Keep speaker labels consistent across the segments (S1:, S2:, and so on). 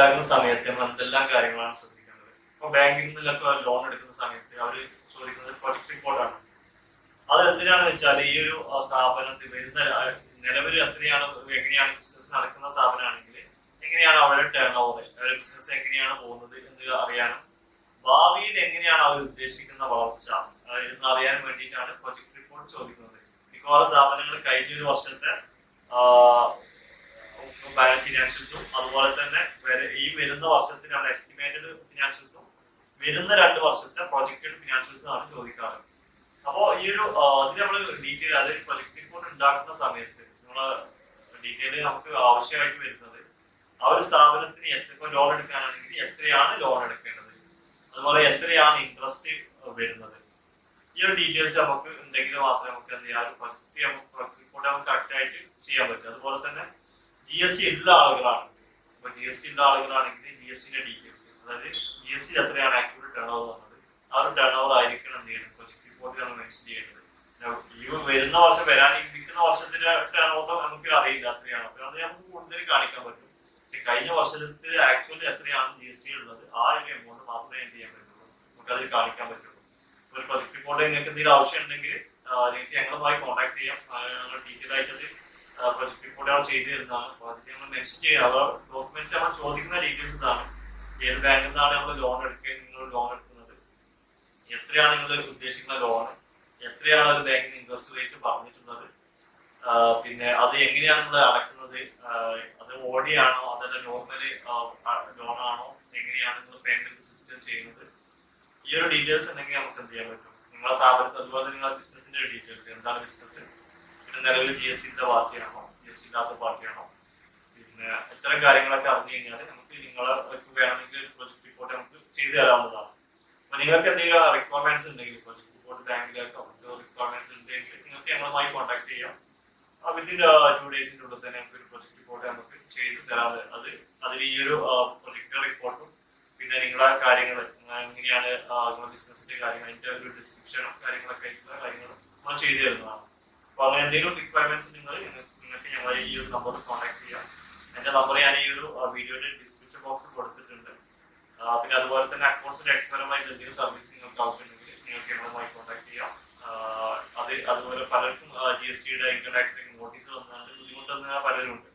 S1: ഉണ്ടാക്കുന്ന സമയത്ത് നമ്മൾ എന്തെല്ലാം കാര്യങ്ങളാണ് ശ്രദ്ധിക്കേണ്ടത്? ഇപ്പൊ ബാങ്കിൽ നിന്നൊക്കെ ലോൺ എടുക്കുന്ന സമയത്ത് അവർ ചോദിക്കുന്നത് പ്രൊജക്ട് റിപ്പോർട്ടാണ്. അത് എന്തിനാണെന്ന് വെച്ചാൽ ഈ ഒരു സ്ഥാപനത്തിൽ വരുന്ന നിലവിൽ എത്രയാണ്, എങ്ങനെയാണ് ബിസിനസ് നടക്കുന്ന സ്ഥാപനമാണെങ്കിൽ എങ്ങനെയാണ് അവരുടെ ടേൺ ഓവർ, അവരുടെ ബിസിനസ് എങ്ങനെയാണ് പോകുന്നത് എന്ന് അറിയാനും ഭാവിയിൽ എങ്ങനെയാണ് അവർ ഉദ്ദേശിക്കുന്ന വളർച്ച എന്ന് അറിയാനും വേണ്ടിയിട്ടാണ് പ്രൊജക്ട് റിപ്പോർട്ട് ചോദിക്കുന്നത്. മിക്കവാറും സ്ഥാപനങ്ങൾ കഴിഞ്ഞൊരു വർഷത്തെ ഫിനാൻഷ്യൽസും അതുപോലെ തന്നെ ഈ വരുന്ന വർഷത്തിനാണ് എസ്റ്റിമേറ്റഡ് ഫിനാൻഷ്യൽസും വരുന്ന 2 വർഷത്തെ പ്രൊജക്റ്റഡ് ഫിനാൻഷ്യൽസും ആണ് ചോദിക്കാറ്. അപ്പോ ഈ ഒരു ഇത് നമ്മൾ ഡീറ്റെയിൽ, അതായത് പ്രൊജക്ട് റിപ്പോർട്ട് ഉണ്ടാക്കുന്ന സമയത്ത് നമ്മള് ഡീറ്റെയിൽ നമുക്ക് ആവശ്യമായിട്ട് വരുന്നത് ആ ഒരു സ്ഥാപനത്തിന് എത്ര ലോൺ എടുക്കാനാണെങ്കിൽ എത്രയാണ് ലോൺ എടുക്കേണ്ടത്, അതുപോലെ എത്രയാണ് ഇൻട്രസ്റ്റ് വരുന്നത്, ഈ ഒരു ഡീറ്റെയിൽസ് നമുക്ക് ഉണ്ടെങ്കിൽ മാത്രമേ നമുക്ക് എന്ത് ചെയ്യാൻ പ്രൊജക്ട് റിപ്പോർട്ട് നമുക്ക് കറക്റ്റ് ആയിട്ട് ചെയ്യാൻ പറ്റും. അതുപോലെ തന്നെ GST ഉള്ള ആളുകളാണെങ്കിൽ, ഇപ്പൊ GST ഉള്ള ആളുകളാണെങ്കിൽ GSTന്റെ ഡീറ്റെയിൽസ്, അതായത് GST എത്രയാണ് ആക്ച്വലി ടേൺ ഓവർ വന്നത്, ആ ഒരു ടേൺ ഓവർ ആയിരിക്കണം എന്ത് ചെയ്യണം പ്രൊജക്ട് റിപ്പോർട്ടിലാണ് മെൻഷൻ ചെയ്യേണ്ടത്. ഈ വരുന്ന വർഷം വരാനിരിക്കുന്ന വർഷത്തിന്റെ ടേൺ ഓവർ നമുക്ക് അറിയില്ല എത്രയാണ്, അപ്പൊ അത് നമുക്ക് കൂടുതൽ കാണിക്കാൻ പറ്റും. പക്ഷെ കഴിഞ്ഞ വർഷത്തിൽ ആക്ച്വലി എത്രയാണ് GST ഉള്ളത് ആ ഒരു എമൗണ്ട് മാത്രമേ എന്ത് ചെയ്യാൻ പറ്റുള്ളൂ, നമുക്ക് അതിൽ കാണിക്കാൻ പറ്റുള്ളൂ. ഒരു പ്രൊജക്ട് റിപ്പോർട്ട് നിങ്ങൾക്ക് എന്തെങ്കിലും ആവശ്യം ഉണ്ടെങ്കിൽ നിങ്ങൾക്ക് ഞങ്ങളുമായി കോൺടാക്ട് ചെയ്യാം. ഡീറ്റെയിൽ ആയിട്ട് പ്രൊജക്ട് റിപ്പോർട്ട് ചെയ്തു തരുന്നതാണ്. അപ്പൊ അതിൽ ഞങ്ങൾ മെൻഷൻ ചെയ്യാം ഡോക്യുമെന്റ്സ് നമ്മൾ ചോദിക്കുന്ന ഡീറ്റെയിൽസ് ഇതാണ്. ഏത് ബാങ്കിൽ നിന്നാണ് നമ്മൾ ലോൺ എടുക്കുക, നിങ്ങൾ ലോൺ എടുക്കുന്നത്, എത്രയാണ് നിങ്ങൾ ഉദ്ദേശിക്കുന്ന ലോൺ, എത്രയാണ് ഒരു ബാങ്കിന് ഇൻട്രസ്റ്റ് റേറ്റ് പറഞ്ഞിട്ടുള്ളത്, പിന്നെ അത് എങ്ങനെയാണ് നിങ്ങൾ അടക്കുന്നത്, അത് ഓഡി ആണോ അതല്ല നോർമൽ ലോൺ ആണോ, എങ്ങനെയാണ് നിങ്ങൾ പേയ്മെന്റ് സിസ്റ്റം ചെയ്യുന്നത്, ഈ ഒരു ഡീറ്റെയിൽസ് ഉണ്ടെങ്കിൽ നമുക്ക് എന്ത് ചെയ്യാൻ പറ്റും. നിങ്ങളെ സ്ഥാപനത്തിൽ അതുപോലെ നിങ്ങളുടെ ബിസിനസിന്റെ ഡീറ്റെയിൽസ്, എന്താണ് ബിസിനസ്, പിന്നെ നിലവിൽ GSTന്റെ പാർട്ടിയാണോ GST ഇല്ലാത്ത പാർട്ടിയാണോ, പിന്നെ ഇത്തരം കാര്യങ്ങളൊക്കെ അറിഞ്ഞു കഴിഞ്ഞാൽ നമുക്ക് നിങ്ങൾക്ക് വേണമെങ്കിൽ പ്രൊജക്ട് റിപ്പോർട്ട് നമുക്ക് ചെയ്തു തരാവുന്നതാണ്. അപ്പൊ നിങ്ങൾക്ക് എന്തെങ്കിലും റിക്വയർമെന്റ്സ് ഉണ്ടെങ്കിൽ പ്രൊജക്ട് റിപ്പോർട്ട് ബാങ്കിലേക്ക് റിക്വയർമെന്റ്സ് ഉണ്ടെങ്കിൽ നിങ്ങൾക്ക് ഞങ്ങളുമായി കോൺടാക്ട് ചെയ്യാം. വിത്തിൻ 2 ഡേയ്സിന്റെ ഉള്ളിൽ തന്നെ നമുക്ക് ഒരു പ്രൊജക്ട് റിപ്പോർട്ട് നമുക്ക് ചെയ്ത് തരാതെ അതിൽ ഈ ഒരു പ്രൊജക്ട് റിപ്പോർട്ടും പിന്നെ നിങ്ങളുടെ കാര്യങ്ങൾ എങ്ങനെയാണ് നിങ്ങളുടെ ബിസിനസിന്റെ കാര്യങ്ങൾ, അതിന്റെ ഒരു ഡിസ്ക്രിപ്ഷനും കാര്യങ്ങളൊക്കെ ആയിട്ടുള്ള കാര്യങ്ങൾ നമ്മൾ ചെയ്തു തരുന്നതാണ്. അപ്പൊ അങ്ങനെ എന്തെങ്കിലും റിക്വയർമെന്റ്സ് നിങ്ങൾക്ക് ഞങ്ങൾ ഈ ഒരു നമ്പറിൽ കോൺടാക്ട് ചെയ്യാം. എന്റെ നമ്പർ ഞാൻ ഈ ഒരു വീഡിയോയുടെ ഡിസ്ക്രിപ്ഷൻ ബോക്സിൽ കൊടുത്തിട്ടുണ്ട്. പിന്നെ അതുപോലെ തന്നെ അക്കൗണ്ട്സിന്റെ എക്സ്പെയറുമായി എന്തെങ്കിലും സർവീസ് നിങ്ങൾക്ക് ആവശ്യമുണ്ടെങ്കിൽ നിങ്ങൾക്ക് ഞങ്ങളുമായി കോൺടാക്ട് ചെയ്യാം. അതുപോലെ പലർക്കും GSTയുടെ ഇൻകം ടാക്സിലേക്ക് നോട്ടീസ് വന്നാൽ ബുദ്ധിമുട്ടുന്ന പലരും ഉണ്ട്.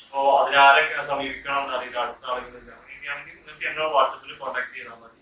S1: അപ്പോൾ അതിനാരെ സമീപിക്കണം എന്ന് അറിയില്ല, അടുത്ത ആളുകളില്ല. അങ്ങനെയൊക്കെയാണെങ്കിൽ നിങ്ങൾക്ക് ഞങ്ങൾ വാട്സപ്പിൽ കോൺടാക്ട് ചെയ്താൽ മതി.